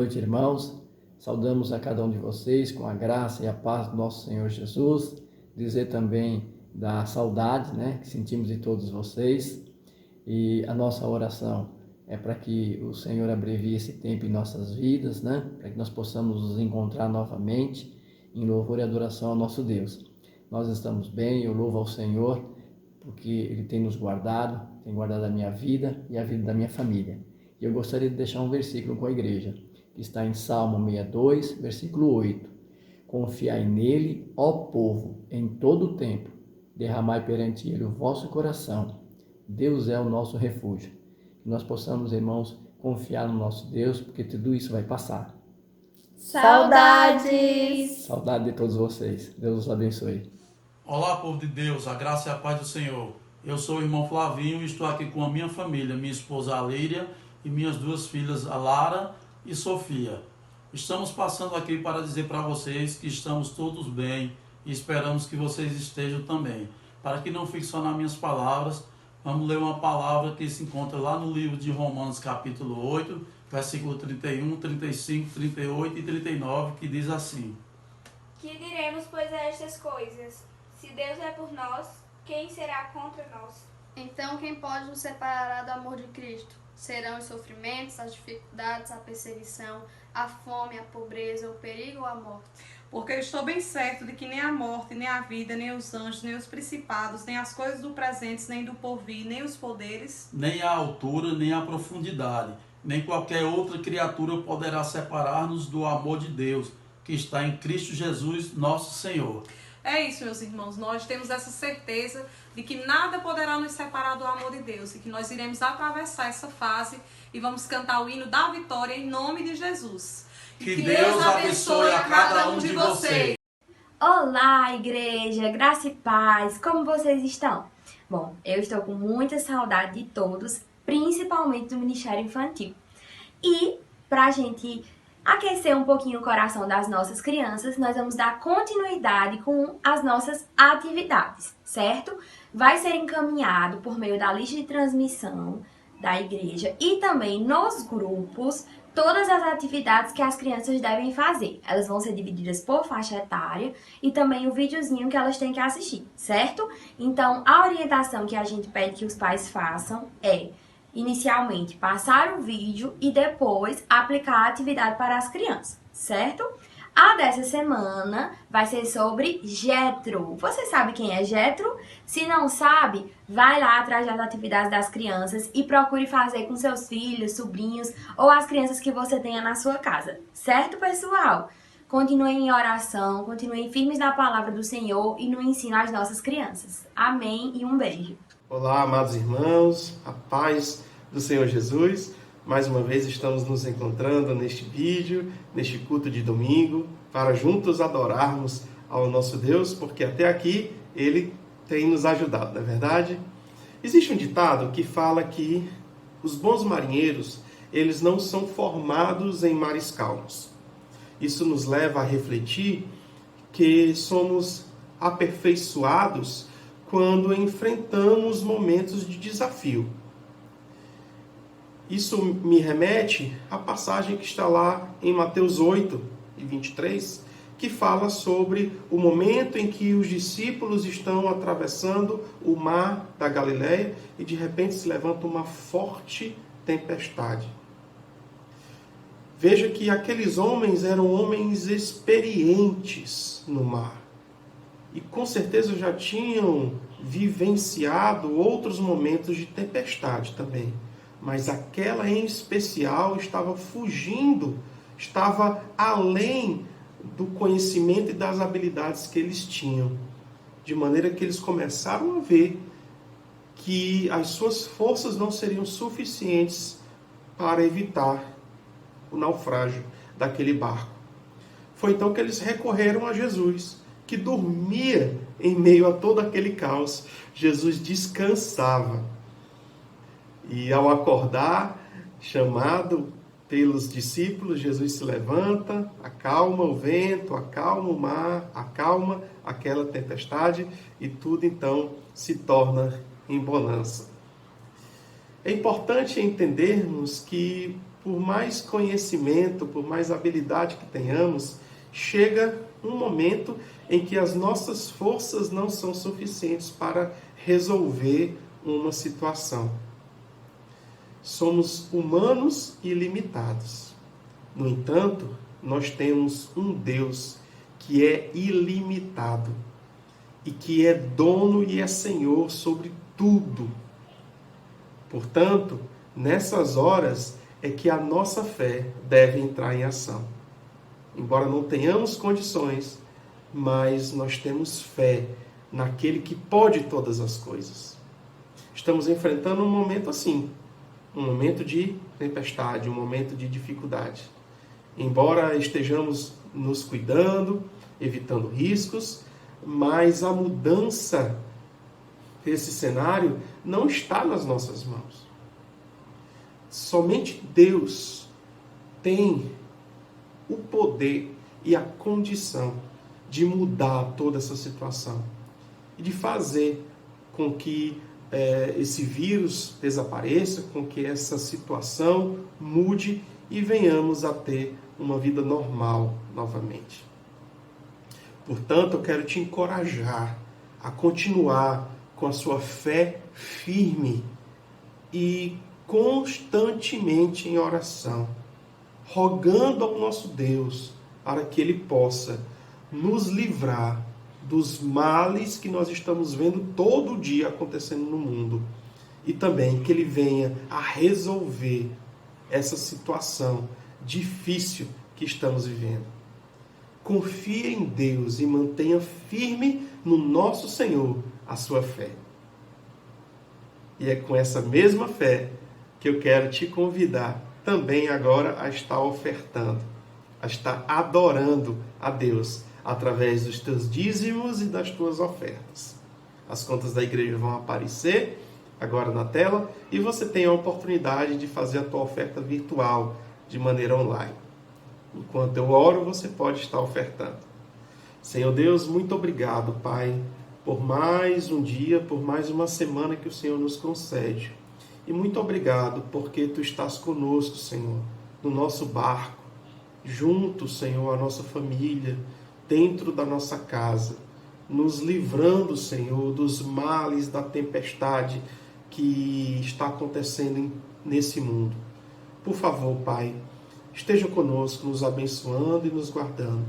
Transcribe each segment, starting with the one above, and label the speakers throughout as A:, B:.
A: noite, irmãos. Saudamos a cada um de vocês com a graça e a paz do nosso Senhor Jesus. Dizer também da saudade, que sentimos de todos vocês. E a nossa oração é para que o Senhor abrevie esse tempo em nossas vidas, para que nós possamos nos encontrar novamente em louvor e adoração ao nosso Deus. Nós estamos bem, eu louvo ao Senhor, porque Ele tem nos guardado, tem guardado a minha vida e a vida da minha família. E eu gostaria de deixar um versículo com a igreja, que está em Salmo 62, versículo 8. Confiai nele, ó povo, em todo o tempo, derramai perante ele o vosso coração. Deus é o nosso refúgio. Que nós possamos, irmãos, confiar no nosso Deus, porque tudo isso vai passar.
B: Saudades!
A: Saudade de todos vocês. Deus os abençoe.
C: Olá, povo de Deus, a graça e a paz do Senhor. Eu sou o irmão Flavinho e estou aqui com a minha família, minha esposa Alíria e minhas duas filhas, a Lara e Sofia. Estamos passando aqui para dizer para vocês que estamos todos bem e esperamos que vocês estejam também. Para que não fique só nas minhas palavras, vamos ler uma palavra que se encontra lá no livro de Romanos, capítulo 8, versículo 31, 35, 38 e 39, que diz assim:
B: Que diremos, pois, a estas coisas? Se Deus é por nós, quem será contra nós?
D: Então, quem pode nos separar do amor de Cristo? Serão os sofrimentos, as dificuldades, a perseguição, a fome, a pobreza, o perigo ou a morte?
E: Porque eu estou bem certo de que nem a morte, nem a vida, nem os anjos, nem os principados, nem as coisas do presente, nem do porvir, nem os poderes,
C: nem a altura, nem a profundidade, nem qualquer outra criatura poderá separar-nos do amor de Deus, que está em Cristo Jesus, nosso Senhor.
E: É isso, meus irmãos, nós temos essa certeza de que nada poderá nos separar do amor de Deus e que nós iremos atravessar essa fase e vamos cantar o hino da vitória em nome de Jesus.
C: Que Deus abençoe a cada um de vocês.
F: Olá, igreja, graça e paz, como vocês estão? Bom, eu estou com muita saudade de todos, principalmente do Ministério Infantil. E para a gente aquecer um pouquinho o coração das nossas crianças, nós vamos dar continuidade com as nossas atividades, certo? Vai ser encaminhado por meio da lista de transmissão da igreja e também nos grupos todas as atividades que as crianças devem fazer. Elas vão ser divididas por faixa etária e também o videozinho que elas têm que assistir, certo? Então, a orientação que a gente pede que os pais façam é inicialmente passar o vídeo e depois aplicar a atividade para as crianças, certo? A dessa semana vai ser sobre Jetro. Você sabe quem é Jetro? Se não sabe, vai lá atrás das atividades das crianças e procure fazer com seus filhos, sobrinhos ou as crianças que você tenha na sua casa, certo, pessoal? Continuem em oração, continuem firmes na palavra do Senhor e no ensino às nossas crianças. Amém e um beijo.
G: Olá, amados irmãos, a paz do Senhor Jesus. Mais uma vez estamos nos encontrando neste vídeo, neste culto de domingo, para juntos adorarmos ao nosso Deus, porque até aqui Ele tem nos ajudado, não é verdade? Existe um ditado que fala que os bons marinheiros, eles não são formados em mares calmos. Isso nos leva a refletir que somos aperfeiçoados quando enfrentamos momentos de desafio. Isso me remete à passagem que está lá em Mateus 8, 23, que fala sobre o momento em que os discípulos estão atravessando o mar da Galileia e de repente se levanta uma forte tempestade. Veja que aqueles homens eram homens experientes no mar. E com certeza já tinham vivenciado outros momentos de tempestade também. Mas aquela em especial estava fugindo, estava além do conhecimento e das habilidades que eles tinham. De maneira que eles começaram a ver que as suas forças não seriam suficientes para evitar o naufrágio daquele barco. Foi então que eles recorreram a Jesus, que dormia em meio a todo aquele caos. Jesus descansava. E ao acordar, chamado pelos discípulos, Jesus se levanta, acalma o vento, acalma o mar, acalma aquela tempestade e tudo então se torna em bonança. É importante entendermos que por mais conhecimento, por mais habilidade que tenhamos, chega um momento em que as nossas forças não são suficientes para resolver uma situação. Somos humanos e limitados. No entanto, nós temos um Deus que é ilimitado e que é dono e é Senhor sobre tudo. Portanto, nessas horas é que a nossa fé deve entrar em ação. Embora não tenhamos condições, mas nós temos fé naquele que pode todas as coisas. Estamos enfrentando um momento assim, um momento de tempestade, um momento de dificuldade. Embora estejamos nos cuidando, evitando riscos, mas a mudança desse cenário não está nas nossas mãos. Somente Deus tem o poder e a condição de mudar toda essa situação e de fazer com que esse vírus desapareça, com que essa situação mude e venhamos a ter uma vida normal novamente. Portanto, eu quero te encorajar a continuar com a sua fé firme e constantemente em oração, rogando ao nosso Deus para que Ele possa nos livrar dos males que nós estamos vendo todo dia acontecendo no mundo e também que Ele venha a resolver essa situação difícil que estamos vivendo. Confie em Deus e mantenha firme no nosso Senhor a sua fé. E é com essa mesma fé que eu quero te convidar também agora a estar ofertando, a estar adorando a Deus através dos teus dízimos e das tuas ofertas. As contas da igreja vão aparecer agora na tela e você tem a oportunidade de fazer a tua oferta virtual de maneira online. Enquanto eu oro, você pode estar ofertando. Senhor Deus, muito obrigado, Pai, por mais um dia, por mais uma semana que o Senhor nos concede. E muito obrigado porque Tu estás conosco, Senhor, no nosso barco, junto, Senhor, à nossa família, dentro da nossa casa, nos livrando, Senhor, dos males da tempestade que está acontecendo nesse mundo. Por favor, Pai, esteja conosco, nos abençoando e nos guardando.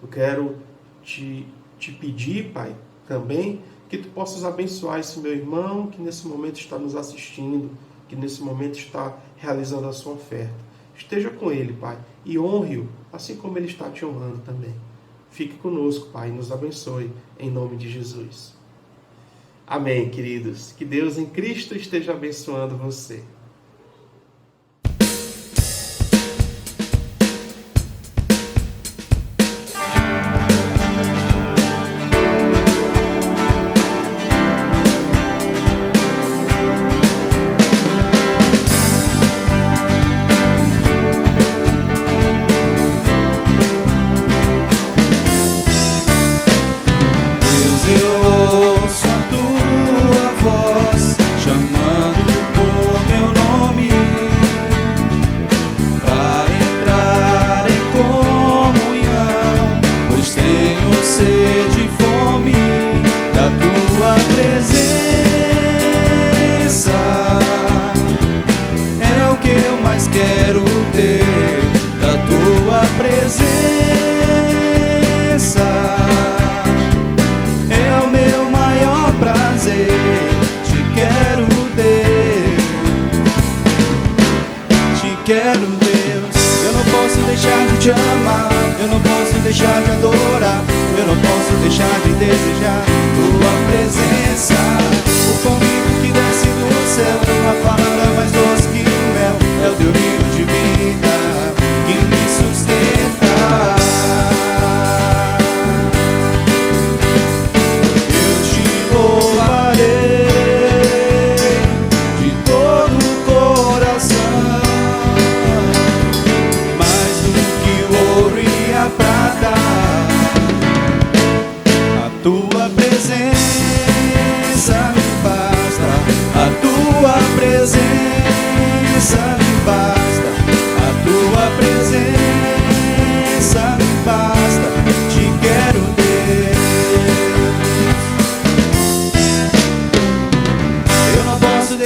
G: Eu quero te pedir, Pai, também, que Tu possas abençoar esse meu irmão que nesse momento está nos assistindo, que nesse momento está realizando a sua oferta. Esteja com ele, Pai, e honre-o, assim como ele está te honrando também. Fique conosco, Pai, e nos abençoe, em nome de Jesus. Amém, queridos. Que Deus em Cristo esteja abençoando você.
H: Quero, Deus, eu não posso deixar de te amar, eu não posso deixar de adorar, eu não posso deixar de desejar tua presença. O pão vivo que desce do céu, a palavra mais doce que o mel, é o teu rio de vida que me sustenta. Eu te louvarei de todo o coração, prata, a tua presença me basta, a tua presença me basta,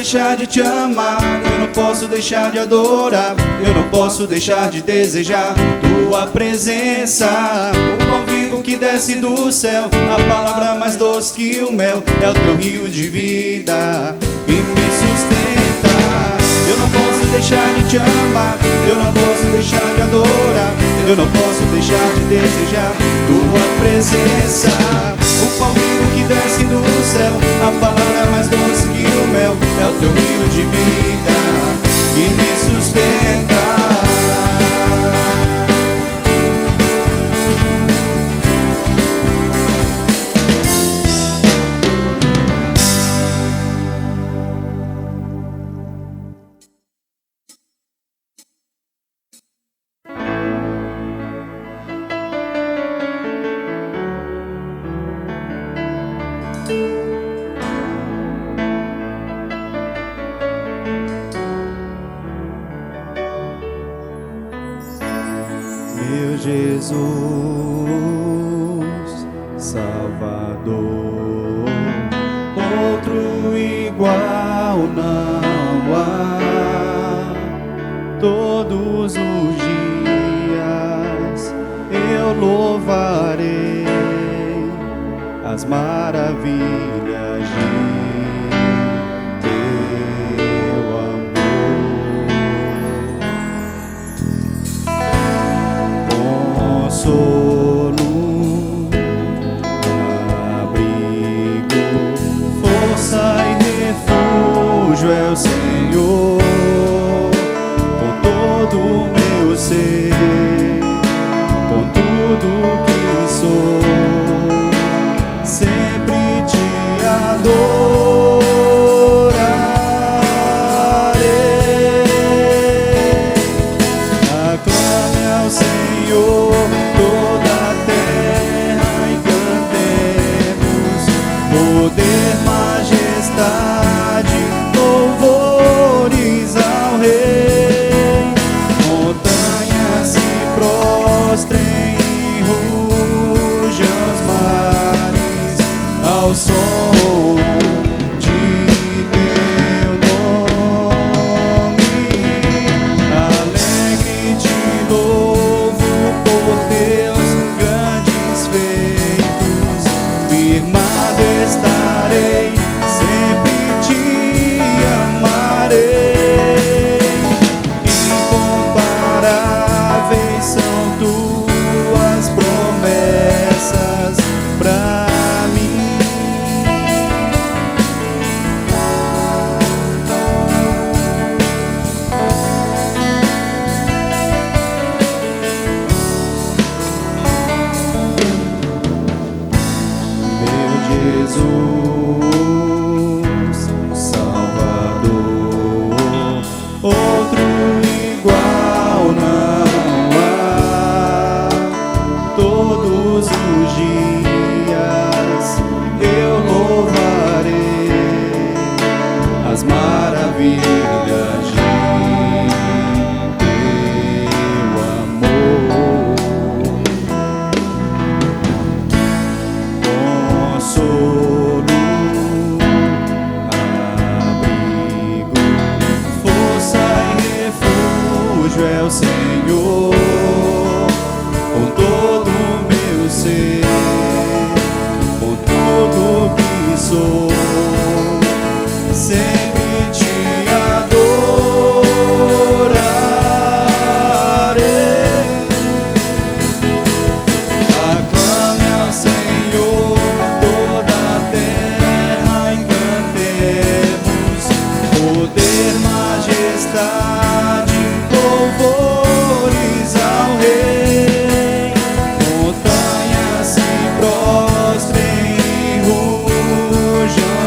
H: deixar de te amar, eu não posso deixar de adorar, eu não posso deixar de desejar tua presença. O pão vivo que desce do céu, a palavra mais doce que o mel, é o teu rio de vida que me sustenta. Eu não posso deixar de te amar, eu não posso deixar de adorar, eu não posso deixar de desejar tua presença. O pão vivo que desce do céu, a palavra mais doce que o mel, é o teu rio de vida que me sustenta. Meu Jesus, Salvador, outro igual não há. Todos os dias eu louvarei as maravilhas de teu amor. Consolo, abrigo, força e refúgio é o Senhor. Com todo o meu ser, com tudo que sou, sempre te adorarei. Aclame ao Senhor toda a terra e cantemos poder, majestade, louvores ao Rei. Montanhas se prostrem e rujam os mares ao som de teu nome. Alegre te louvo por teus grandes feitos, firmado estarei, sempre te amarei. Incomparáveis são tuas promessas pra mim. Meu Jesus, Salvador, outro igual não há. Todos os dias eu louvarei as maravilhas de teu amor. Consolo, abrigo, força e refúgio é o Senhor. Com todo o meu ser, com tudo que sou, sempre te adorarei. Aclame ao Senhor toda a terra e cantemos poder, majestade, louvores ao Rei. Montanhas se prostrem e rujam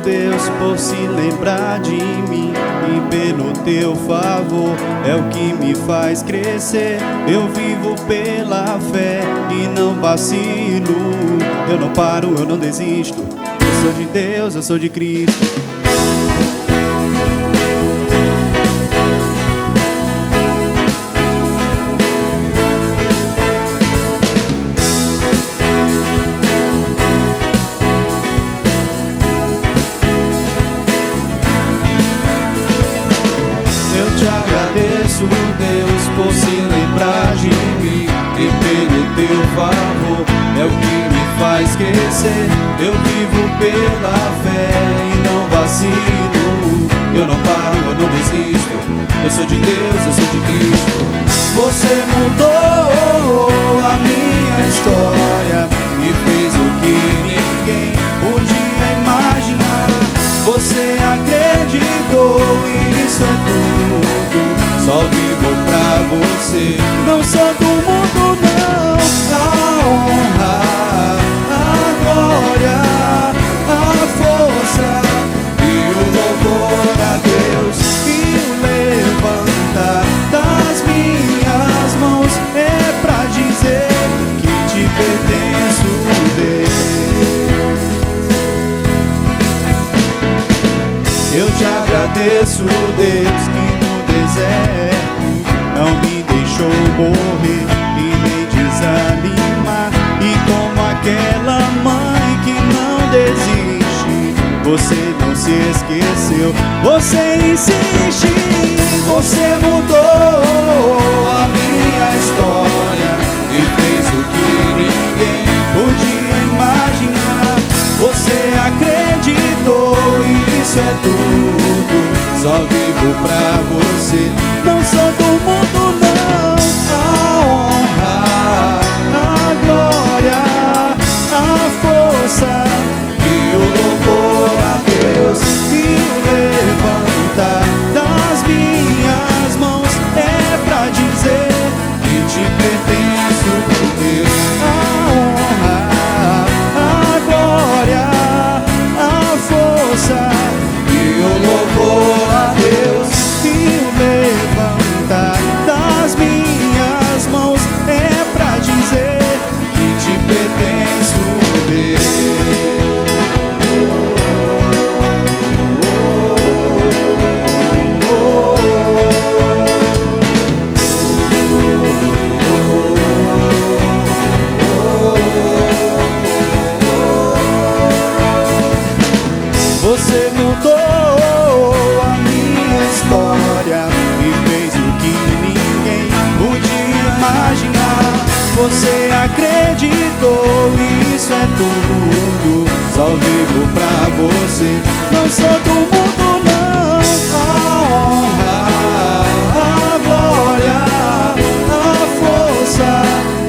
H: Deus, por se lembrar de mim, e pelo teu favor é o que me faz crescer. Eu vivo pela fé e não vacilo. Eu não paro, eu não desisto. Eu sou de Deus, eu sou de Cristo. Deus, por se lembrar de mim, e pelo teu favor é o que me faz crescer. Eu vivo pela fé e não vacilo. Eu não paro, eu não desisto. Eu sou de Deus, eu sou de Cristo. Você mudou a minha história e fez o que ninguém podia imaginar. Você acreditou e isso é tudo. Só vivo pra você. Não sou do mundo não. A honra, a glória, a força e o louvor a Deus. E o levantar das minhas mãos é pra dizer que te pertenço, Deus. Eu te agradeço, Deus, que deserto não me deixou morrer e nem desanimar. E como aquela mãe que não desiste, você não se esqueceu, você insiste. Você mudou a minha história e fez o que ninguém podia imaginar. Você acreditou e isso é tudo. Só vivo pra você. Não sou do mundo não. A honra, a glória, a força e o louvor a Deus. E o levantar das minhas mãos é pra dizer que te pertenço, Deus. A honra, a glória, a força e o louvor a Deus. E o levantar das minhas mãos é pra dizer que te pertenço, Deus. Você mudou a minha história e fez o que ninguém podia imaginar. Você acreditou e isso é tudo. Só vivo pra você. Não sou do mundo não. A honra, a glória, a força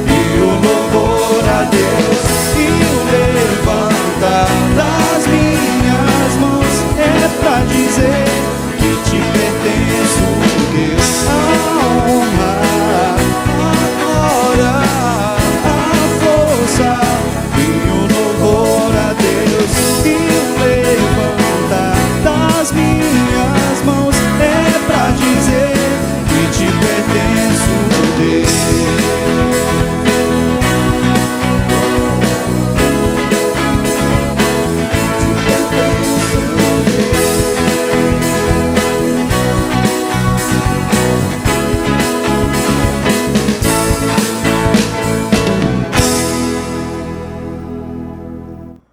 H: e o louvor a Deus. E o levantar das minhas mãos é pra dizer que te pertenço, Deus. A honra, a glória, a força e o louvor a Deus. E o levantar das minhas mãos é pra dizer que te pertenço, Deus.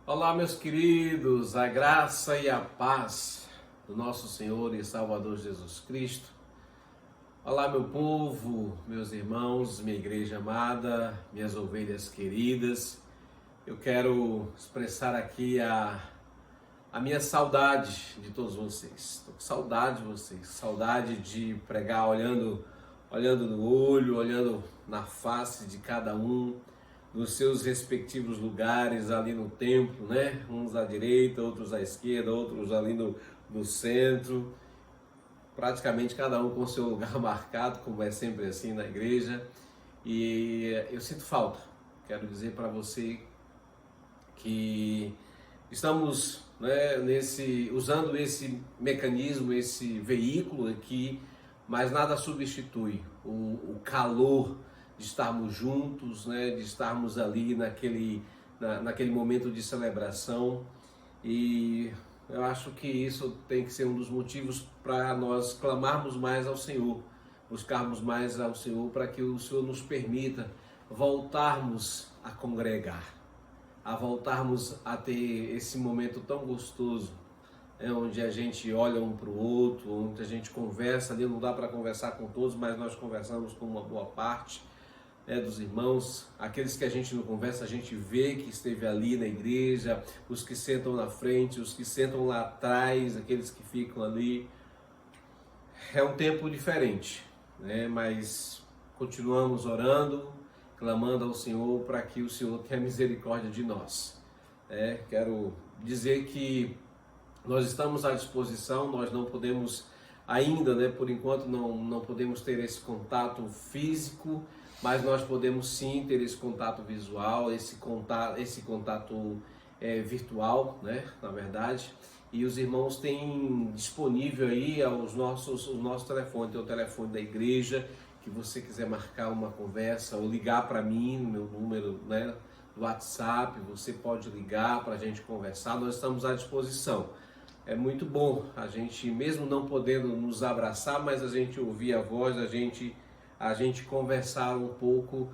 I: Olá, meus queridos, a graça e a paz do nosso Senhor e Salvador Jesus Cristo. Olá, meu povo, meus irmãos, minha igreja amada, minhas ovelhas queridas. Eu quero expressar aqui a minha saudade de todos vocês. Estou com saudade de vocês, saudade de pregar olhando no olho, olhando na face de cada um, nos seus respectivos lugares ali no templo, né? Uns à direita, outros à esquerda, outros ali no centro. Praticamente cada um com seu lugar marcado, como é sempre assim na igreja. E eu sinto falta. Quero dizer para você que Estamos, né, usando esse mecanismo, esse veículo aqui, mas nada substitui o calor de estarmos juntos, né, de estarmos ali naquele momento de celebração. E eu acho que isso tem que ser um dos motivos para nós clamarmos mais ao Senhor, buscarmos mais ao Senhor, para que o Senhor nos permita voltarmos a congregar, a voltarmos a ter esse momento tão gostoso, onde a gente olha um para o outro, onde a gente conversa ali. Não dá para conversar com todos, mas nós conversamos com uma boa parte dos irmãos. Aqueles que a gente não conversa, a gente vê que esteve ali na igreja, os que sentam na frente, os que sentam lá atrás, aqueles que ficam ali. É um tempo diferente, né? Mas continuamos orando, clamando ao Senhor para que o Senhor tenha misericórdia de nós. Quero dizer que nós estamos à disposição, nós não podemos ainda, né, por enquanto não podemos ter esse contato físico, mas nós podemos sim ter esse contato visual, esse contato virtual, né, na verdade. E os irmãos têm disponível aí o nosso telefone, tem o telefone da igreja, que você quiser marcar uma conversa ou ligar para mim, no meu número, né, do WhatsApp, você pode ligar para a gente conversar, nós estamos à disposição. É muito bom a gente, mesmo não podendo nos abraçar, mas a gente ouvir a voz, a gente conversar um pouco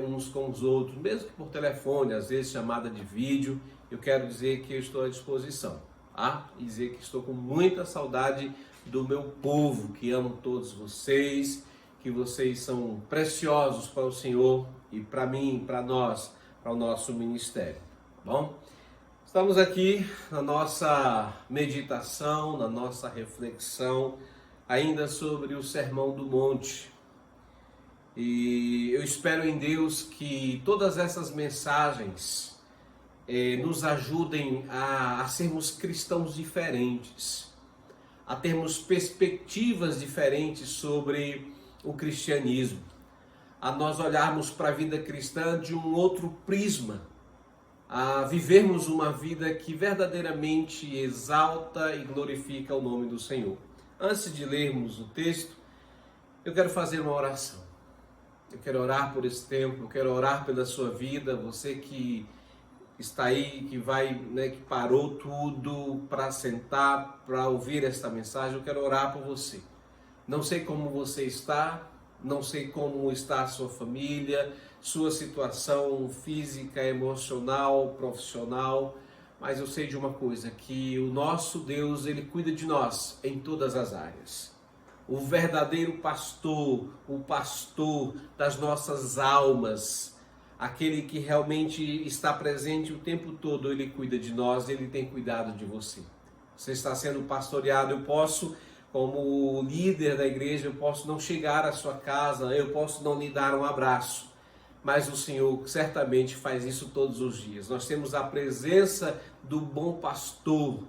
I: uns com os outros, mesmo que por telefone, às vezes chamada de vídeo. Eu quero dizer que eu estou à disposição, tá? E dizer que estou com muita saudade do meu povo, que amo todos vocês, que vocês são preciosos para o Senhor e para mim, para nós, para o nosso ministério, tá bom? Estamos aqui na nossa meditação, na nossa reflexão, ainda sobre o Sermão do Monte. E eu espero em Deus que todas essas mensagens nos ajudem a sermos cristãos diferentes, a termos perspectivas diferentes sobre o cristianismo, a nós olharmos para a vida cristã de um outro prisma, a vivermos uma vida que verdadeiramente exalta e glorifica o nome do Senhor. Antes de lermos o texto, eu quero fazer uma oração. Eu quero orar por esse tempo, eu quero orar pela sua vida, você que está aí, que que parou tudo para sentar, para ouvir esta mensagem. Eu quero orar por você. Não sei como você está, não sei como está a sua família, sua situação física, emocional, profissional, mas eu sei de uma coisa, que o nosso Deus, Ele cuida de nós em todas as áreas. O verdadeiro pastor, o pastor das nossas almas, aquele que realmente está presente o tempo todo, Ele cuida de nós, Ele tem cuidado de você. Você está sendo pastoreado. Eu posso, como líder da igreja, eu posso não chegar à sua casa, eu posso não lhe dar um abraço, mas o Senhor certamente faz isso todos os dias. Nós temos a presença do bom pastor,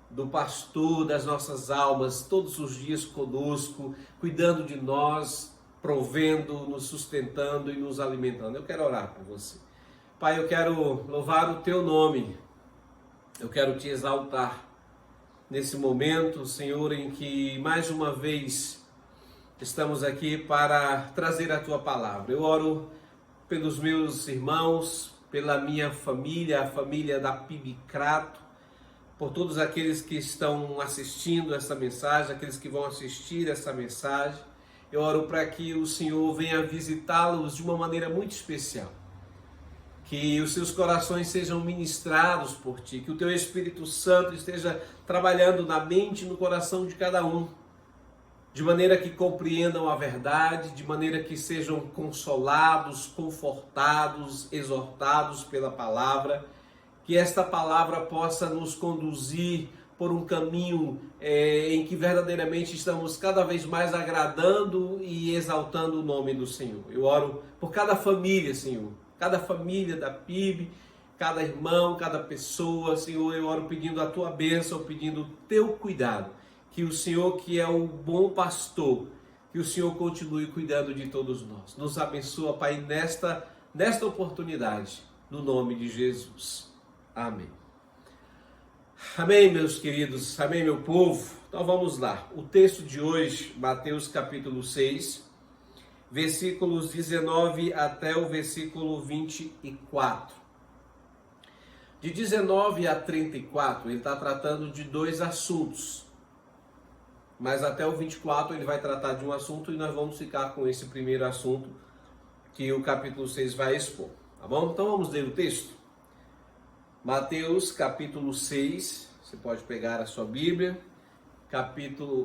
I: do pastor das nossas almas, todos os dias conosco, cuidando de nós, provendo, nos sustentando e nos alimentando. Eu quero orar por você. Pai, eu quero louvar o teu nome, eu quero te exaltar nesse momento, Senhor, em que mais uma vez estamos aqui para trazer a tua palavra. Eu oro pelos meus irmãos, pela minha família, a família da PIB Crato, por todos aqueles que estão assistindo essa mensagem, aqueles que vão assistir essa mensagem. Eu oro para que o Senhor venha visitá-los de uma maneira muito especial, que os seus corações sejam ministrados por Ti, que o Teu Espírito Santo esteja trabalhando na mente e no coração de cada um, de maneira que compreendam a verdade, de maneira que sejam consolados, confortados, exortados pela palavra, que esta palavra possa nos conduzir por um caminho em que verdadeiramente estamos cada vez mais agradando e exaltando o nome do Senhor. Eu oro por cada família, Senhor, cada família da PIB, cada irmão, cada pessoa, Senhor. Eu oro pedindo a Tua bênção, pedindo o Teu cuidado, que o Senhor, que é o bom pastor, que o Senhor continue cuidando de todos nós. Nos abençoa, Pai, nesta oportunidade, no nome de Jesus. Amém. Amém, meus queridos, amém, meu povo. Então vamos lá. O texto de hoje, Mateus capítulo 6, versículos 19 até o versículo 24. De 19 a 34, ele está tratando de dois assuntos. Mas até o 24 ele vai tratar de um assunto e nós vamos ficar com esse primeiro assunto que o capítulo 6 vai expor. Tá bom? Então vamos ler o texto. Mateus capítulo 6, você pode pegar a sua Bíblia.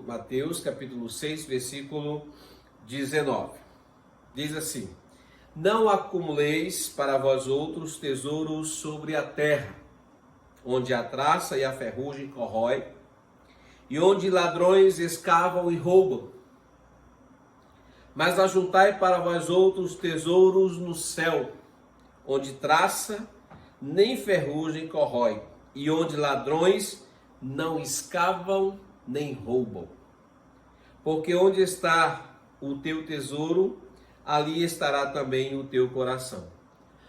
I: Mateus capítulo 6, versículo 19. Diz assim: não acumuleis para vós outros tesouros sobre a terra, onde a traça e a ferrugem corrói, e onde ladrões escavam e roubam. Mas ajuntai para vós outros tesouros no céu, onde traça nem ferrugem corrói, e onde ladrões não escavam nem roubam. Porque onde está o teu tesouro, ali estará também o teu coração.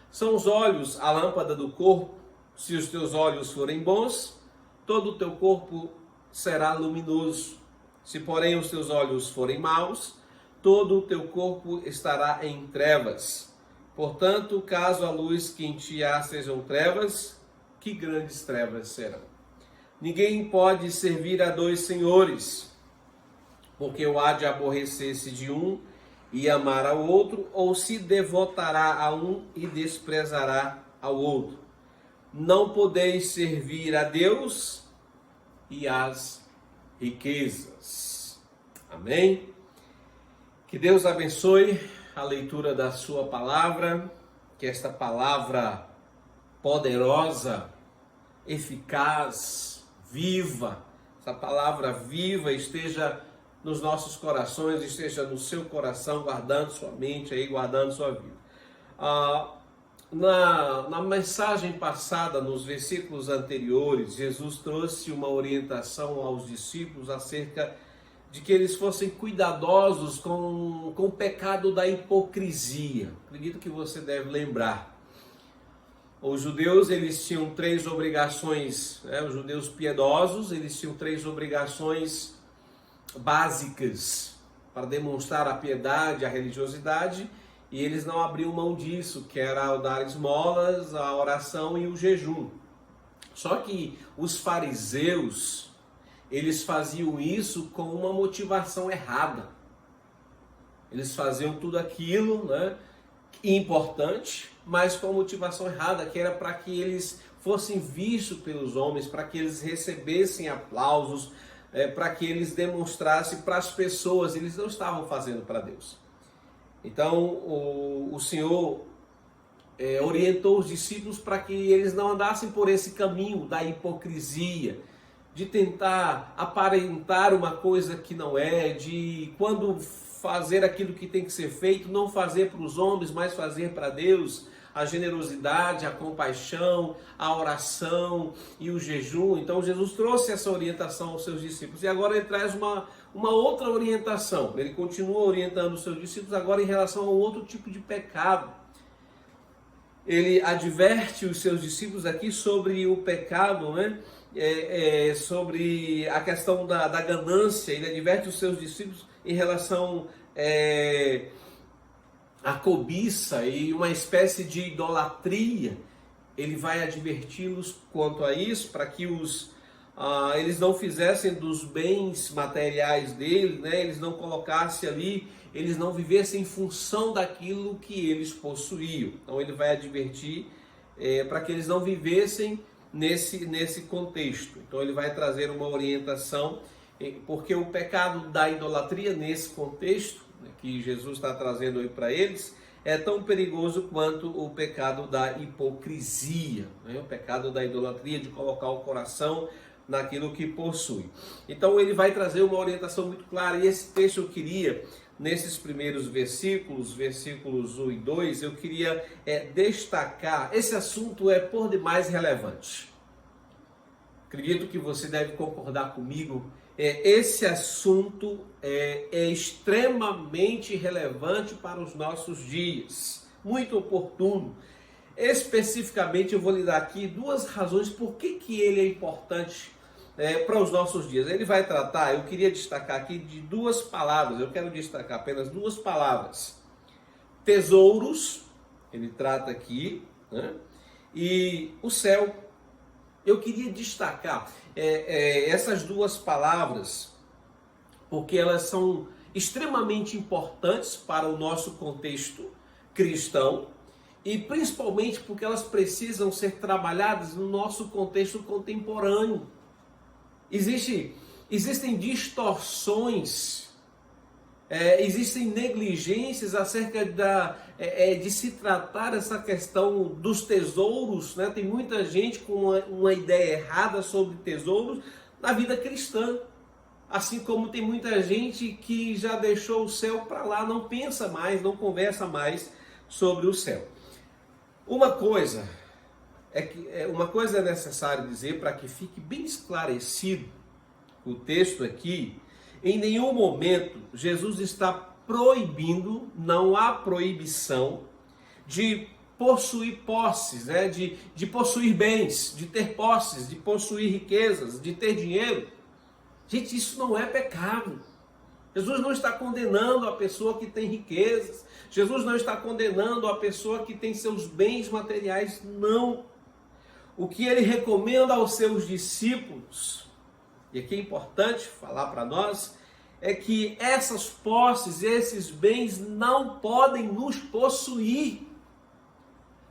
I: São os olhos a lâmpada do corpo. Se os teus olhos forem bons, todo o teu corpo será luminoso. Se, porém, os teus olhos forem maus, todo o teu corpo estará em trevas. Portanto, caso a luz que em ti há sejam trevas, que grandes trevas serão. Ninguém pode servir a dois senhores, porque ou há de aborrecer-se de um e amar ao outro, ou se devotará a um e desprezará ao outro. Não podeis servir a Deus e às riquezas. Amém? Que Deus abençoe a leitura da sua palavra, que esta palavra poderosa, eficaz, viva, essa palavra viva esteja nos nossos corações, esteja no seu coração, guardando sua mente aí, guardando sua vida. Na mensagem passada, nos versículos anteriores, Jesus trouxe uma orientação aos discípulos acerca de que eles fossem cuidadosos com o pecado da hipocrisia. Acredito que você deve lembrar. Os judeus, eles tinham três obrigações, os judeus piedosos, eles tinham três obrigações básicas para demonstrar a piedade, a religiosidade, e eles não abriam mão disso, que era o dar esmolas, a oração e o jejum. Só que os fariseus, eles faziam isso com uma motivação errada. Eles faziam tudo aquilo, importante, mas com a motivação errada, que era para que eles fossem vistos pelos homens, para que eles recebessem aplausos, para que eles demonstrassem para as pessoas. Eles não estavam fazendo para Deus. Então o Senhor orientou os discípulos para que eles não andassem por esse caminho da hipocrisia, de tentar aparentar uma coisa que não é, de quando fazer aquilo que tem que ser feito, não fazer para os homens, mas fazer para Deus. A generosidade, a compaixão, a oração e o jejum. Então Jesus trouxe essa orientação aos seus discípulos. E agora ele traz uma outra orientação. Ele continua orientando os seus discípulos agora em relação a um outro tipo de pecado. Ele adverte os seus discípulos aqui sobre o pecado, sobre a questão da ganância. Ele adverte os seus discípulos em relação a cobiça e uma espécie de idolatria. Ele vai adverti-los quanto a isso, para que eles não fizessem dos bens materiais deles, eles não colocassem ali, eles não vivessem em função daquilo que eles possuíam. Então ele vai advertir para que eles não vivessem nesse contexto. Então ele vai trazer uma orientação, porque o pecado da idolatria nesse contexto que Jesus está trazendo aí para eles, é tão perigoso quanto o pecado da hipocrisia, o pecado da idolatria, de colocar o coração naquilo que possui. Então ele vai trazer uma orientação muito clara, e esse texto eu queria, nesses primeiros versículos 1 e 2, eu queria destacar, esse assunto é por demais relevante. Acredito que você deve concordar comigo. Esse assunto é extremamente relevante para os nossos dias, muito oportuno. especificamente eu vou lhe dar aqui duas razões por que ele é importante para os nossos dias. Ele vai tratar, eu queria destacar aqui de duas palavras, eu quero destacar apenas duas palavras. Tesouros, ele trata aqui, né? E o céu. Eu queria destacar essas duas palavras, porque elas são extremamente importantes para o nosso contexto cristão, e principalmente porque elas precisam ser trabalhadas no nosso contexto contemporâneo. Existem distorções, existem negligências acerca de se tratar essa questão dos tesouros, né? Tem muita gente com uma ideia errada sobre tesouros na vida cristã. Assim como tem muita gente que já deixou o céu para lá, não pensa mais, não conversa mais sobre o céu. Uma coisa é necessário dizer para que fique bem esclarecido o texto aqui. Em nenhum momento Jesus está proibindo, não há proibição de possuir posses, né? de possuir bens, de ter posses, de possuir riquezas, de ter dinheiro. Gente, isso não é pecado. Jesus não está condenando a pessoa que tem riquezas. Jesus não está condenando a pessoa que tem seus bens materiais, não. O que ele recomenda aos seus discípulos, e aqui é importante falar para nós, é que essas posses, esses bens não podem nos possuir.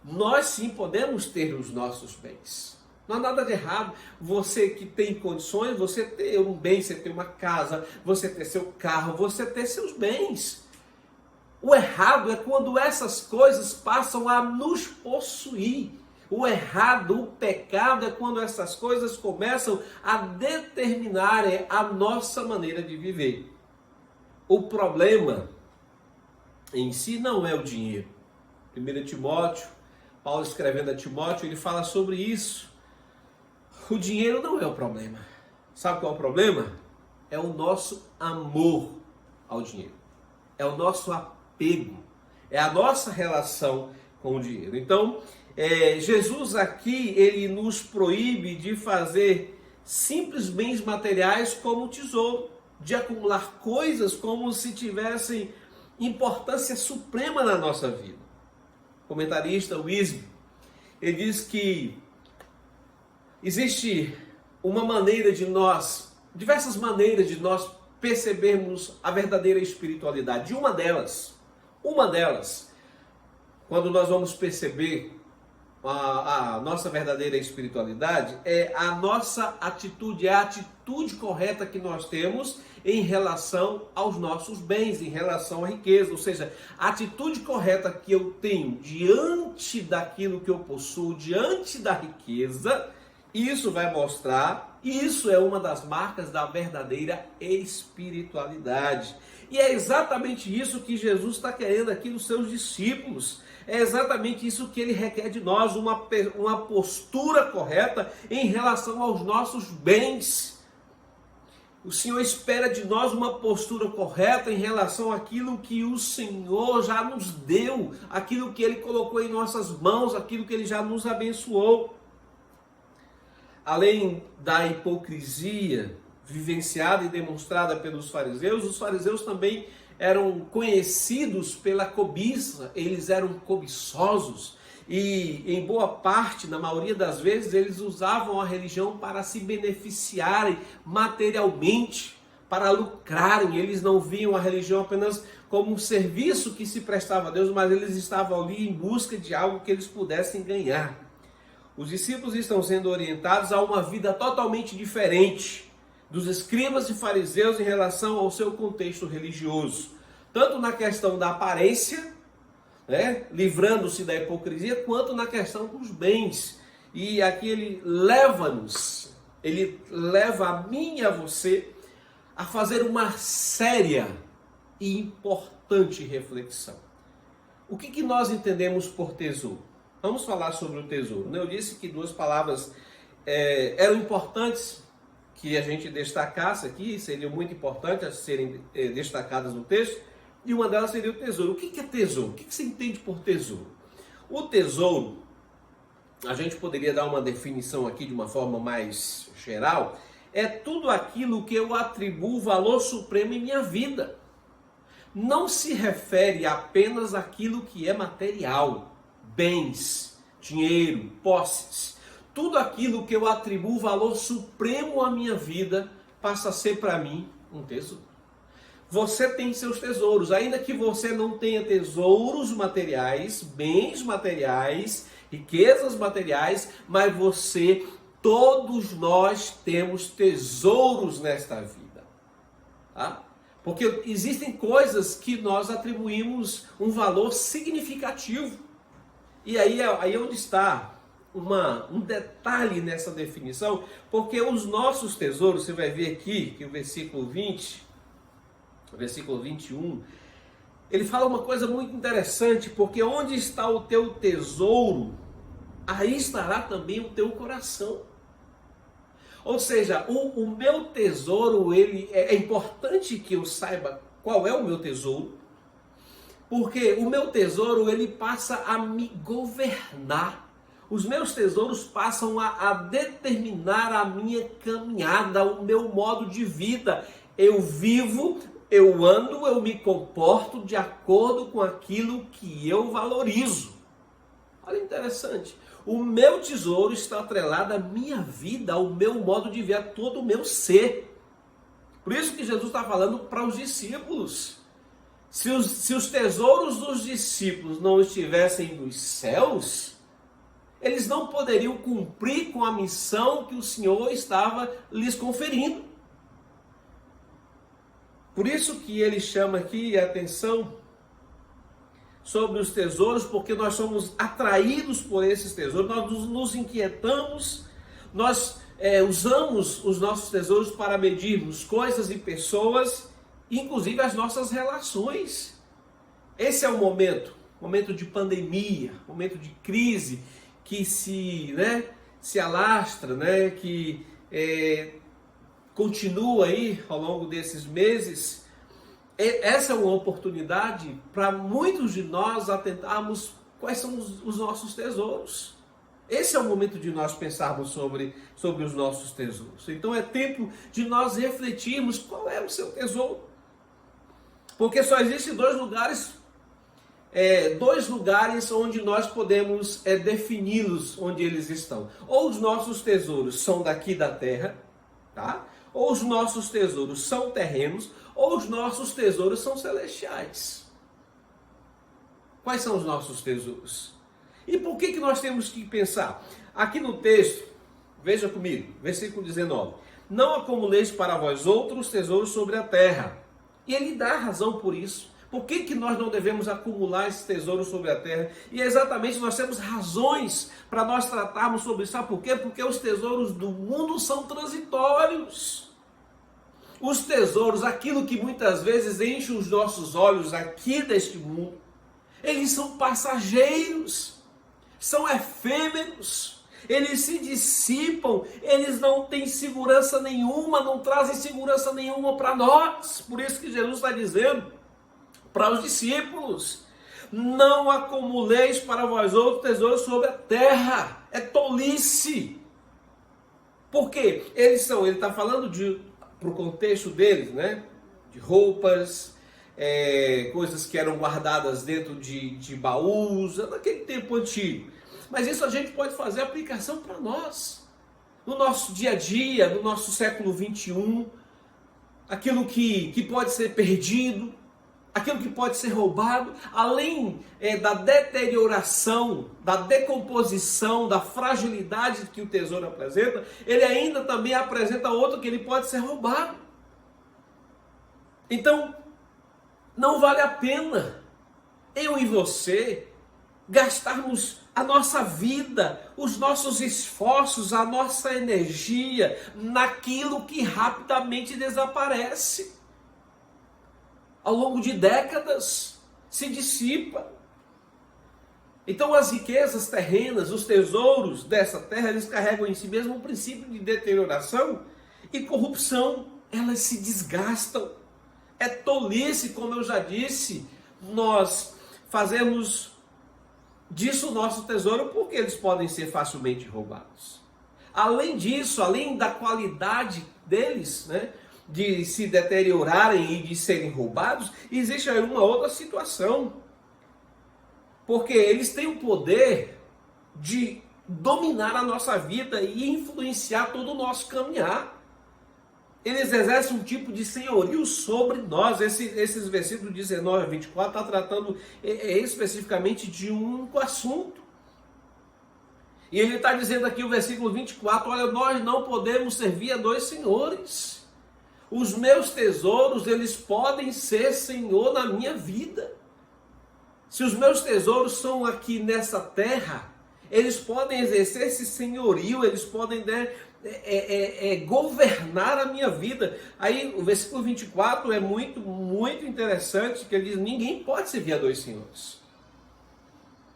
I: Nós sim podemos ter os nossos bens. Não há nada de errado. Você que tem condições, você ter um bem, você ter uma casa, você ter seu carro, você ter seus bens. O errado é quando essas coisas passam a nos possuir. O errado, o pecado é quando essas coisas começam a determinar a nossa maneira de viver. O problema em si não é o dinheiro. 1 Timóteo, Paulo escrevendo a Timóteo, ele fala sobre isso. O dinheiro não é o problema. Sabe qual é o problema? É o nosso amor ao dinheiro. É o nosso apego. É a nossa relação com o dinheiro. Então, Jesus aqui, ele nos proíbe de fazer simples bens materiais como tesouro, de acumular coisas como se tivessem importância suprema na nossa vida. O comentarista Wisby, ele diz que existe diversas maneiras de nós percebermos a verdadeira espiritualidade. E uma delas, quando nós vamos perceber a nossa verdadeira espiritualidade, é a nossa atitude, é a atitude correta que nós temos em relação aos nossos bens, em relação à riqueza. Ou seja, a atitude correta que eu tenho diante daquilo que eu possuo, diante da riqueza, isso vai mostrar, isso é uma das marcas da verdadeira espiritualidade. E é exatamente isso que Jesus está querendo aqui nos seus discípulos. É exatamente isso que ele requer de nós, uma postura correta em relação aos nossos bens. O Senhor espera de nós uma postura correta em relação àquilo que o Senhor já nos deu, aquilo que Ele colocou em nossas mãos, aquilo que Ele já nos abençoou. Além da hipocrisia vivenciada e demonstrada pelos fariseus, os fariseus também eram conhecidos pela cobiça, eles eram cobiçosos e em boa parte, na maioria das vezes, eles usavam a religião para se beneficiarem materialmente, para lucrarem. Eles não viam a religião apenas como um serviço que se prestava a Deus, mas eles estavam ali em busca de algo que eles pudessem ganhar. Os discípulos estão sendo orientados a uma vida totalmente diferente dos escribas e fariseus em relação ao seu contexto religioso, tanto na questão da aparência, né, livrando-se da hipocrisia, quanto na questão dos bens. E aqui ele leva a mim e a você a fazer uma séria e importante reflexão. O que nós entendemos por tesouro? Vamos falar sobre o tesouro. Eu disse que duas palavras eram importantes que a gente destacasse aqui, seriam muito importantes a serem destacadas no texto, e uma delas seria o tesouro. O que é tesouro? O que você entende por tesouro? O tesouro a gente poderia dar uma definição aqui de uma forma mais geral, é tudo aquilo que eu atribuo valor supremo em minha vida. Não se refere apenas àquilo que é material, bens, dinheiro, posses. Tudo aquilo que eu atribuo valor supremo à minha vida passa a ser para mim um tesouro. Você tem seus tesouros, ainda que você não tenha tesouros materiais, bens materiais, riquezas materiais, mas você, todos nós temos tesouros nesta vida, tá? Porque existem coisas que nós atribuímos um valor significativo. E aí é onde está um detalhe nessa definição, porque os nossos tesouros, você vai ver aqui que o versículo 20, o versículo 21, ele fala uma coisa muito interessante, porque onde está o teu tesouro, aí estará também o teu coração. Ou seja, o meu tesouro, é importante que eu saiba qual é o meu tesouro, porque o meu tesouro, ele passa a me governar. Os meus tesouros passam a determinar a minha caminhada, o meu modo de vida. Eu vivo, eu ando, eu me comporto de acordo com aquilo que eu valorizo. Olha, interessante. O meu tesouro está atrelado à minha vida, ao meu modo de ver, a todo o meu ser. Por isso que Jesus está falando para os discípulos. Se os tesouros dos discípulos não estivessem nos céus, eles não poderiam cumprir com a missão que o Senhor estava lhes conferindo. Por isso que ele chama aqui a atenção sobre os tesouros, porque nós somos atraídos por esses tesouros, nós nos inquietamos, nós usamos os nossos tesouros para medirmos coisas e pessoas, inclusive as nossas relações. Esse é o momento de pandemia, momento de crise, que se alastra, que continua aí ao longo desses meses. Essa é uma oportunidade para muitos de nós atentarmos quais são os nossos tesouros. Esse é o momento de nós pensarmos sobre os nossos tesouros. Então é tempo de nós refletirmos qual é o seu tesouro. Porque só existem dois lugares onde nós podemos defini-los, onde eles estão. Ou os nossos tesouros são daqui da terra, tá? Ou os nossos tesouros são terrenos, ou os nossos tesouros são celestiais. Quais são os nossos tesouros? E por que nós temos que pensar? Aqui no texto, veja comigo, versículo 19. Não acumuleis para vós outros tesouros sobre a terra. E ele dá razão por isso. Por que nós não devemos acumular esse tesouro sobre a terra? E exatamente nós temos razões para nós tratarmos sobre isso. Sabe por quê? Porque os tesouros do mundo são transitórios. Os tesouros, aquilo que muitas vezes enche os nossos olhos aqui deste mundo, eles são passageiros, são efêmeros, eles se dissipam, eles não têm segurança nenhuma, não trazem segurança nenhuma para nós. Por isso que Jesus está dizendo para os discípulos: não acumuleis para vós outros tesouros sobre a terra. É tolice. Por quê? Ele está falando para o contexto deles, de roupas, coisas que eram guardadas dentro de baús, naquele tempo antigo. Mas isso a gente pode fazer aplicação para nós, no nosso dia a dia, no nosso século 21, aquilo que pode ser perdido, aquilo que pode ser roubado, além da deterioração, da decomposição, da fragilidade que o tesouro apresenta, ele ainda também apresenta outro que ele pode ser roubado. Então, não vale a pena eu e você gastarmos a nossa vida, os nossos esforços, a nossa energia naquilo que rapidamente desaparece. Ao longo de décadas, se dissipa. Então as riquezas terrenas, os tesouros dessa terra, eles carregam em si mesmo um princípio de deterioração e corrupção. Elas se desgastam. É tolice, como eu já disse, nós fazemos disso o nosso tesouro, porque eles podem ser facilmente roubados. Além disso, além da qualidade deles, né, de se deteriorarem e de serem roubados, existe aí uma outra situação. Porque eles têm o poder de dominar a nossa vida e influenciar todo o nosso caminhar. Eles exercem um tipo de senhorio sobre nós. Esses versículos 19 a 24 está tratando especificamente de um único assunto. E ele está dizendo aqui, o versículo 24, olha, nós não podemos servir a dois senhores. Os meus tesouros, eles podem ser senhor na minha vida. Se os meus tesouros são aqui nessa terra, eles podem exercer esse senhorio, eles podem, né, governar a minha vida. Aí o versículo 24 é muito, muito interessante, que ele diz, ninguém pode servir a dois senhores.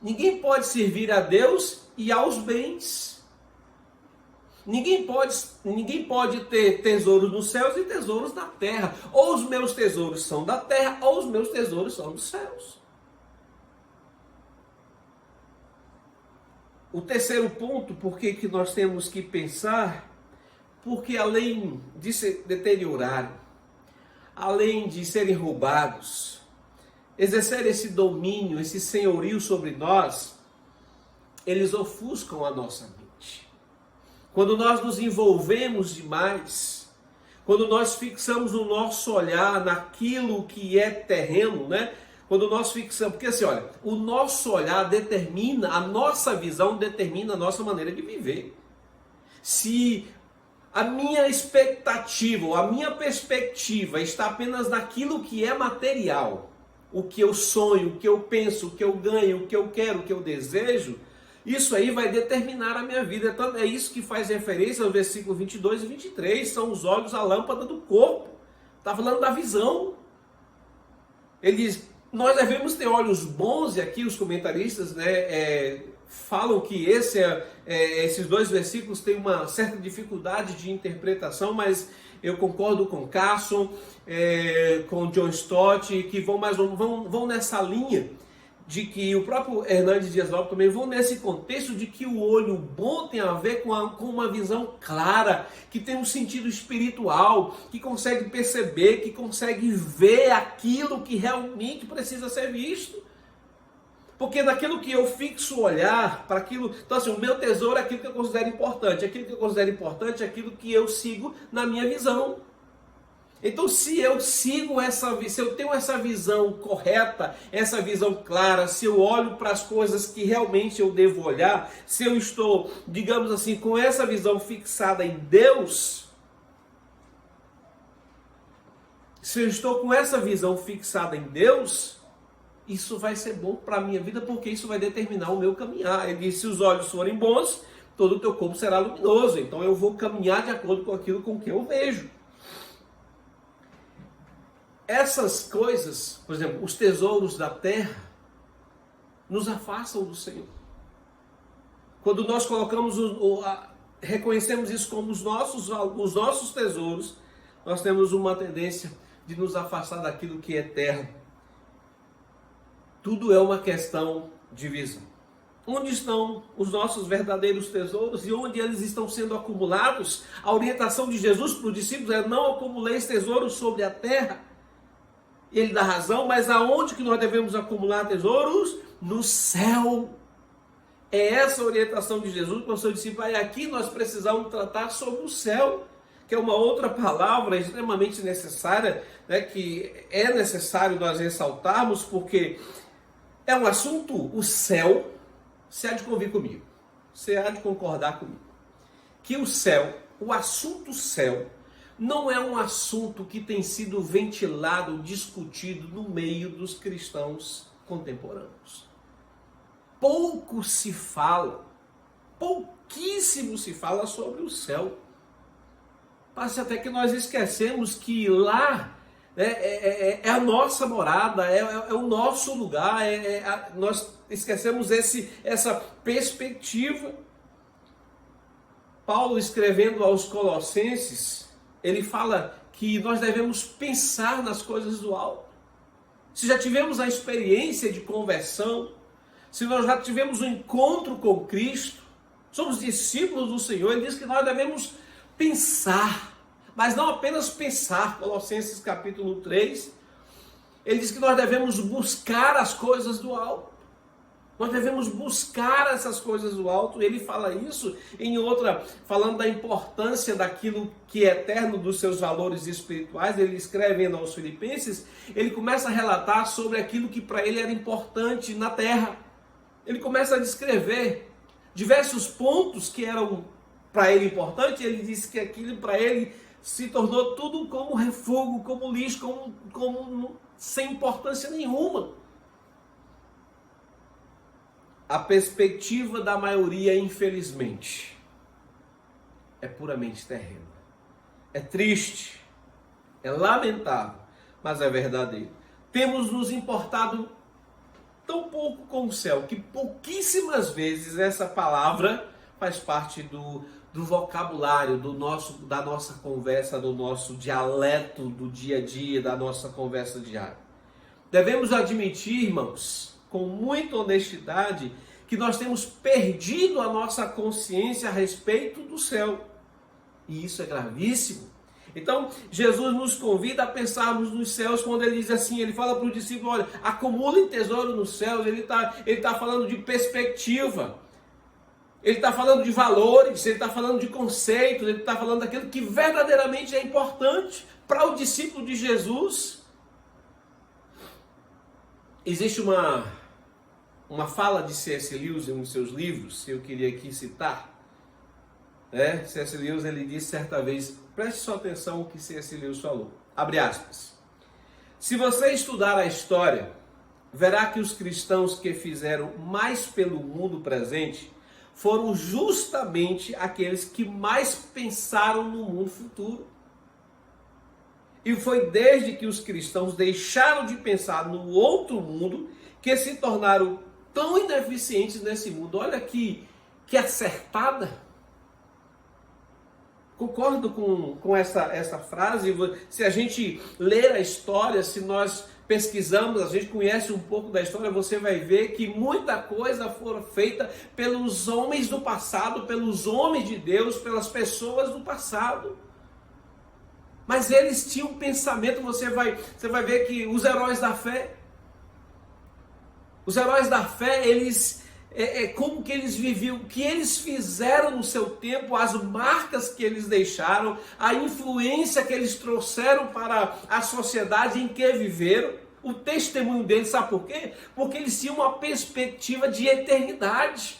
I: Ninguém pode servir a Deus e aos bens. Ninguém pode ter tesouros nos céus e tesouros na terra. Ou os meus tesouros são da terra, ou os meus tesouros são dos céus. O terceiro ponto, por que nós temos que pensar, porque além de se deteriorarem, além de serem roubados, exercer esse domínio, esse senhorio sobre nós, eles ofuscam a nossa mente. Quando nós nos envolvemos demais, quando nós fixamos o nosso olhar naquilo que é terreno, né? Quando nós fixamos, porque assim, olha, o nosso olhar determina, a nossa visão determina a nossa maneira de viver. Se a minha expectativa, ou a minha perspectiva está apenas naquilo que é material, o que eu sonho, o que eu penso, o que eu ganho, o que eu quero, o que eu desejo, isso aí vai determinar a minha vida. Então, é isso que faz referência ao versículo 22 e 23, são os olhos a lâmpada do corpo. Está falando da visão. Ele diz, nós devemos ter olhos bons, e aqui os comentaristas, né, falam que esses dois versículos têm uma certa dificuldade de interpretação, mas eu concordo com Carson, com John Stott, que vão nessa linha, de que o próprio Hernandes Dias Lopes também vão nesse contexto de que o olho bom tem a ver com uma visão clara, que tem um sentido espiritual, que consegue perceber, que consegue ver aquilo que realmente precisa ser visto. Porque naquilo que eu fixo o olhar, para aquilo. Então, assim, o meu tesouro é aquilo que eu considero importante. Aquilo que eu considero importante é aquilo que eu sigo na minha visão. Então, se eu tenho essa visão correta, essa visão clara, se eu olho para as coisas que realmente eu devo olhar, se eu estou, digamos assim, com essa visão fixada em Deus, se eu estou com essa visão fixada em Deus, isso vai ser bom para a minha vida, porque isso vai determinar o meu caminhar. Ele diz, se os olhos forem bons, todo o teu corpo será luminoso. Então eu vou caminhar de acordo com aquilo com que eu vejo. Essas coisas, por exemplo, os tesouros da terra, nos afastam do Senhor. Quando nós colocamos, reconhecemos isso como os nossos tesouros, nós temos uma tendência de nos afastar daquilo que é eterno. Tudo é uma questão de visão. Onde estão os nossos verdadeiros tesouros e onde eles estão sendo acumulados? A orientação de Jesus para os discípulos é: não acumuleis tesouros sobre a terra. Ele dá razão, mas aonde que nós devemos acumular tesouros? No céu. É essa a orientação de Jesus para o seu discípulo. E aqui nós precisamos tratar sobre o céu, que é uma outra palavra extremamente necessária, né, que é necessário nós ressaltarmos, porque é um assunto, o céu, você há de convir comigo, você há de concordar comigo, que o céu, o assunto céu, não é um assunto que tem sido ventilado, discutido no meio dos cristãos contemporâneos. Pouco se fala, pouquíssimo se fala sobre o céu. Parece até que nós esquecemos que lá é a nossa morada, é o nosso lugar, nós esquecemos essa perspectiva. Paulo, escrevendo aos Colossenses, ele fala que nós devemos pensar nas coisas do alto. Se já tivemos a experiência de conversão, se nós já tivemos um encontro com Cristo, somos discípulos do Senhor, ele diz que nós devemos pensar, mas não apenas pensar. Colossenses capítulo 3, ele diz que nós devemos buscar as coisas do alto. Nós devemos buscar essas coisas do alto. Ele fala isso em outra, falando da importância daquilo que é eterno, dos seus valores espirituais. Ele escreve aos Filipenses, ele começa a relatar sobre aquilo que para ele era importante na terra. Ele começa a descrever diversos pontos que eram para ele importantes. Ele disse que aquilo para ele se tornou tudo como refúgio, como lixo, como sem importância nenhuma. A perspectiva da maioria, infelizmente, é puramente terrena. É triste, é lamentável, mas é verdadeiro. Temos nos importado tão pouco com o céu, que pouquíssimas vezes essa palavra faz parte do vocabulário da nossa conversa, do nosso dialeto do dia a dia, da nossa conversa diária. Devemos admitir, irmãos, com muita honestidade, que nós temos perdido a nossa consciência a respeito do céu. E isso é gravíssimo. Então, Jesus nos convida a pensarmos nos céus quando ele diz assim, ele fala para o discípulo, olha, acumulem tesouro nos céus. Ele tá falando de perspectiva. Ele está falando de valores, ele está falando de conceitos, ele está falando daquilo que verdadeiramente é importante para o discípulo de Jesus. Existe uma fala de C.S. Lewis em um de seus livros, que eu queria aqui citar. C.S. Lewis, ele disse certa vez, preste sua atenção no que C.S. Lewis falou. Abre aspas. Se você estudar a história, verá que os cristãos que fizeram mais pelo mundo presente foram justamente aqueles que mais pensaram no mundo futuro. E foi desde que os cristãos deixaram de pensar no outro mundo que se tornaram tão ineficientes nesse mundo. Olha que acertada. Concordo com essa frase. Se a gente ler a história, se nós pesquisamos, a gente conhece um pouco da história, você vai ver que muita coisa foi feita pelos homens do passado, pelos homens de Deus, pelas pessoas do passado. Mas eles tinham um pensamento, você vai ver que os heróis da fé, eles, como que eles viviam, o que eles fizeram no seu tempo, as marcas que eles deixaram, a influência que eles trouxeram para a sociedade em que viveram, o testemunho deles, sabe por quê? Porque eles tinham uma perspectiva de eternidade.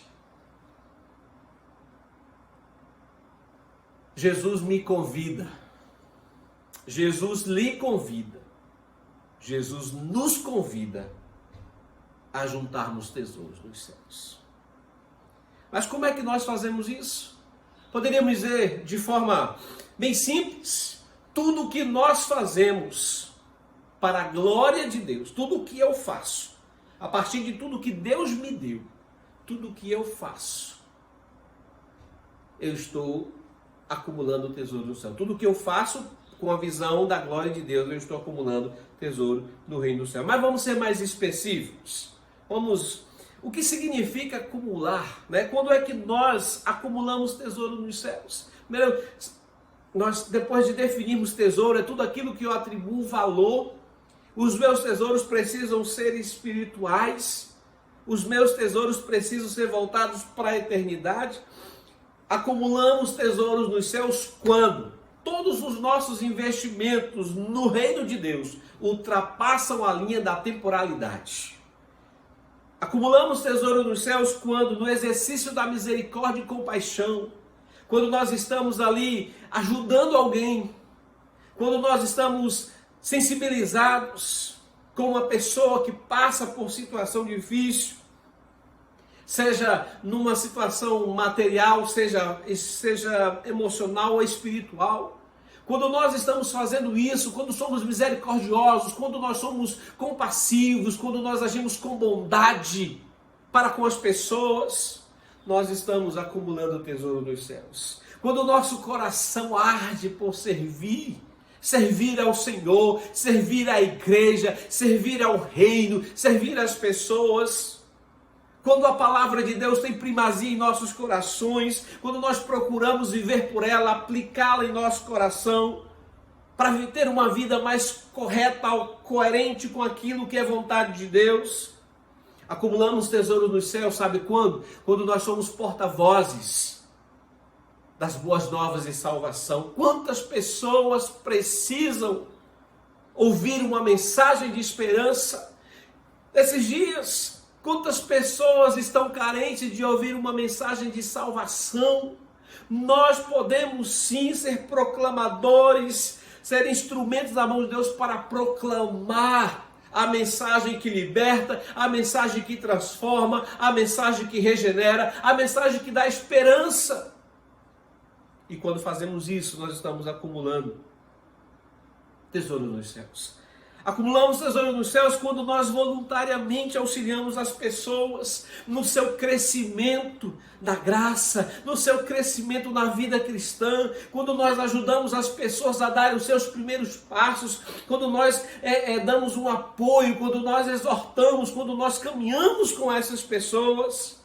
I: Jesus me convida, Jesus lhe convida, Jesus nos convida a juntarmos tesouros nos céus. Mas como é que nós fazemos isso? Poderíamos dizer de forma bem simples, tudo o que nós fazemos para a glória de Deus, tudo o que eu faço, a partir de tudo que Deus me deu, tudo o que eu faço, eu estou acumulando tesouro no céu. Tudo o que eu faço com a visão da glória de Deus, eu estou acumulando tesouro no reino do céu. Mas vamos ser mais específicos. O que significa acumular? Quando é que nós acumulamos tesouro nos céus? Primeiro, nós, depois de definirmos tesouro, é tudo aquilo que eu atribuo valor. Os meus tesouros precisam ser espirituais. Os meus tesouros precisam ser voltados para a eternidade. Acumulamos tesouros nos céus quando todos os nossos investimentos no reino de Deus ultrapassam a linha da temporalidade. Acumulamos tesouro nos céus quando, no exercício da misericórdia e compaixão, quando nós estamos ali ajudando alguém, quando nós estamos sensibilizados com uma pessoa que passa por situação difícil, seja numa situação material, seja emocional ou espiritual. Quando nós estamos fazendo isso, quando somos misericordiosos, quando nós somos compassivos, quando nós agimos com bondade para com as pessoas, nós estamos acumulando tesouro nos céus. Quando o nosso coração arde por servir ao Senhor, servir à igreja, servir ao reino, servir às pessoas, quando a palavra de Deus tem primazia em nossos corações, quando nós procuramos viver por ela, aplicá-la em nosso coração, para ter uma vida mais correta, coerente com aquilo que é vontade de Deus. Acumulamos tesouros nos céus, sabe quando? Quando nós somos porta-vozes das boas novas de salvação. Quantas pessoas precisam ouvir uma mensagem de esperança nesses dias? Quantas pessoas estão carentes de ouvir uma mensagem de salvação? Nós podemos sim ser proclamadores, ser instrumentos na mão de Deus para proclamar a mensagem que liberta, a mensagem que transforma, a mensagem que regenera, a mensagem que dá esperança. E quando fazemos isso, nós estamos acumulando tesouro nos céus. Acumulamos tesouro nos céus quando nós voluntariamente auxiliamos as pessoas no seu crescimento da graça, no seu crescimento na vida cristã, quando nós ajudamos as pessoas a darem os seus primeiros passos, quando nós damos um apoio, quando nós exortamos, quando nós caminhamos com essas pessoas.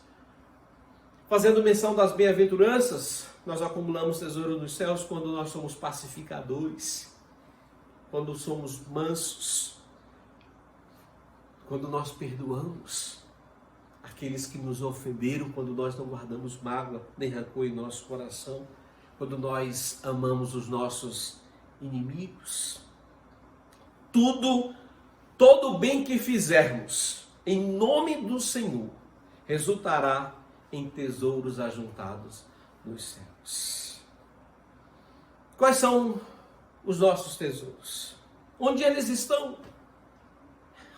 I: Fazendo menção das bem-aventuranças, nós acumulamos tesouro nos céus quando nós somos pacificadores, quando somos mansos, quando nós perdoamos aqueles que nos ofenderam, quando nós não guardamos mágoa nem rancor em nosso coração, quando nós amamos os nossos inimigos. Todo bem que fizermos em nome do Senhor resultará em tesouros ajuntados nos céus. Quais são os nossos tesouros? Onde eles estão?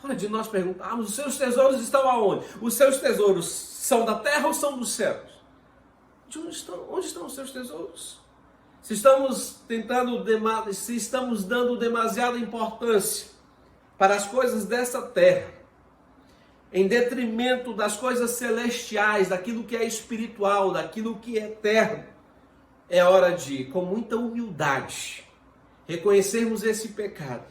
I: Hora de nós perguntarmos, os seus tesouros estão aonde? Os seus tesouros são da terra ou são dos céus? Onde estão os seus tesouros? Se estamos dando demasiada importância para as coisas dessa terra, em detrimento das coisas celestiais, daquilo que é espiritual, daquilo que é eterno, é hora de, com muita humildade, reconhecermos esse pecado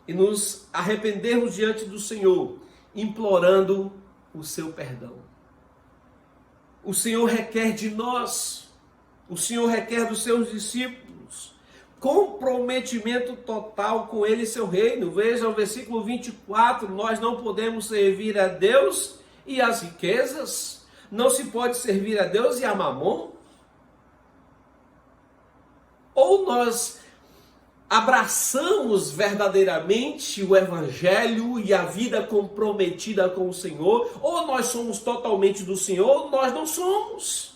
I: e nos arrependermos diante do Senhor, implorando o seu perdão. O Senhor requer de nós, o Senhor requer dos seus discípulos, comprometimento total com Ele e seu reino. Veja o versículo 24, nós não podemos servir a Deus e as riquezas, não se pode servir a Deus e a Mamon. Ou nós abraçamos verdadeiramente o Evangelho e a vida comprometida com o Senhor, ou nós somos totalmente do Senhor, ou nós não somos.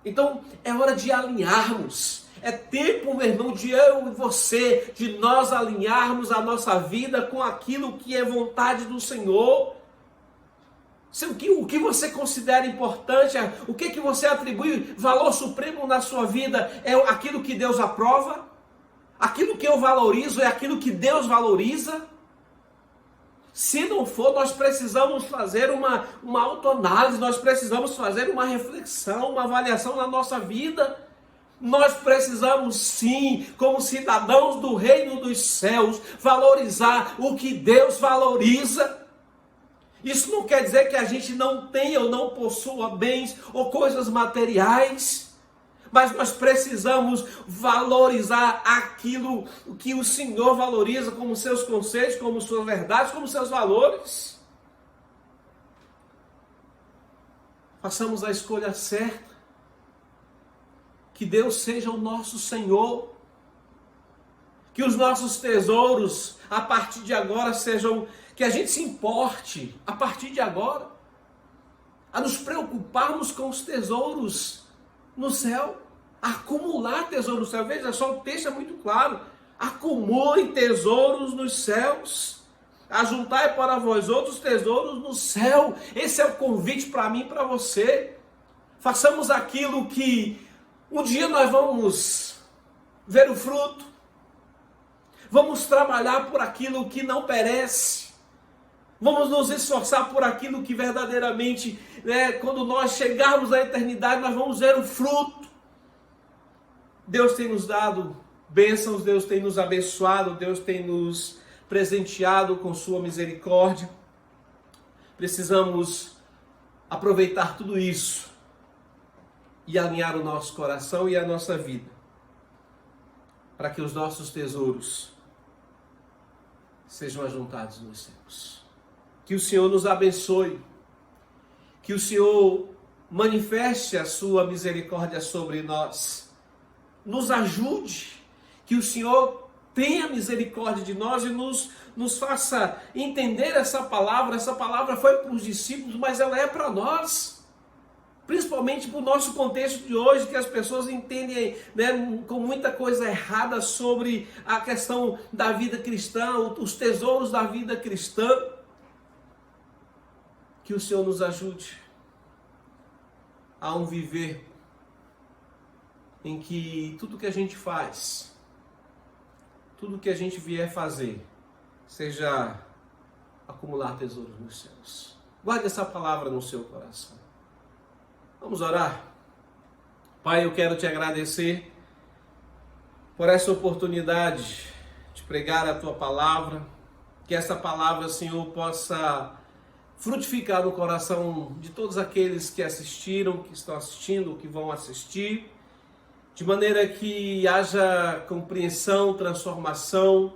I: Então, é hora de alinharmos. É tempo, meu irmão, de eu e você, de nós alinharmos a nossa vida com aquilo que é vontade do Senhor. O que você considera importante, o que você atribui valor supremo na sua vida, é aquilo que Deus aprova? Aquilo que eu valorizo é aquilo que Deus valoriza? Se não for, nós precisamos fazer uma autoanálise, nós precisamos fazer uma reflexão, uma avaliação na nossa vida. Nós precisamos sim, como cidadãos do reino dos céus, valorizar o que Deus valoriza. Isso não quer dizer que a gente não tenha ou não possua bens ou coisas materiais, mas nós precisamos valorizar aquilo que o Senhor valoriza como seus conceitos, como suas verdades, como seus valores. Façamos a escolha certa. Que Deus seja o nosso Senhor. Que os nossos tesouros, a partir de agora, sejam... Que a gente se importe, a partir de agora, a nos preocuparmos com os tesouros no céu. Acumular tesouros no céu. Veja só, o texto é muito claro. Acumulem tesouros nos céus. Ajuntai para vós outros tesouros no céu. Esse é o convite para mim e para você. Façamos aquilo que um dia nós vamos ver o fruto. Vamos trabalhar por aquilo que não perece. Vamos nos esforçar por aquilo que verdadeiramente, quando nós chegarmos à eternidade, nós vamos ver o fruto. Deus tem nos dado bênçãos, Deus tem nos abençoado, Deus tem nos presenteado com sua misericórdia. precisamos aproveitar tudo isso e alinhar o nosso coração e a nossa vida para que os nossos tesouros sejam ajuntados nos céus. Que o Senhor nos abençoe, que o Senhor manifeste a sua misericórdia sobre nós, nos ajude, que o Senhor tenha misericórdia de nós e nos faça entender essa palavra. Essa palavra foi para os discípulos, mas ela é para nós, principalmente para o nosso contexto de hoje, que as pessoas entendem, né, com muita coisa errada sobre a questão da vida cristã, os tesouros da vida cristã. Que o Senhor nos ajude a um viver em que tudo que a gente faz, tudo que a gente vier fazer, seja acumular tesouros nos céus. Guarde essa palavra no seu coração. Vamos orar? Pai, eu quero te agradecer por essa oportunidade de pregar a tua palavra, que essa palavra, Senhor, possa frutificar no coração de todos aqueles que assistiram, que estão assistindo, que vão assistir, de maneira que haja compreensão, transformação,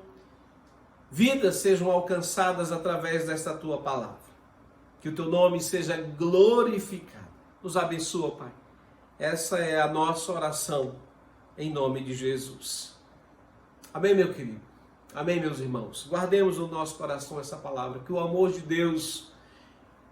I: vidas sejam alcançadas através desta tua palavra. Que o teu nome seja glorificado. Nos abençoa, Pai. Essa é a nossa oração, em nome de Jesus. Amém, meu querido? Amém, meus irmãos? Guardemos no nosso coração essa palavra, que o amor de Deus,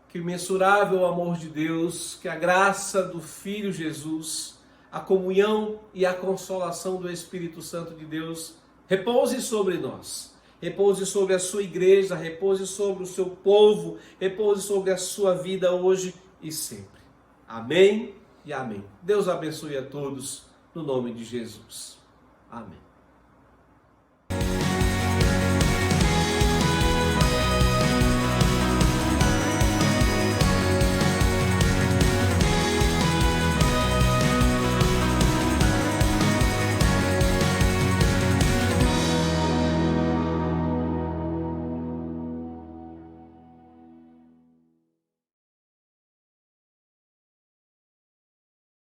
I: que o imensurável amor de Deus, que a graça do Filho Jesus, a comunhão e a consolação do Espírito Santo de Deus repouse sobre nós, repouse sobre a sua igreja, repouse sobre o seu povo, repouse sobre a sua vida hoje e sempre. Amém e amém. Deus abençoe a todos, no nome de Jesus. Amém.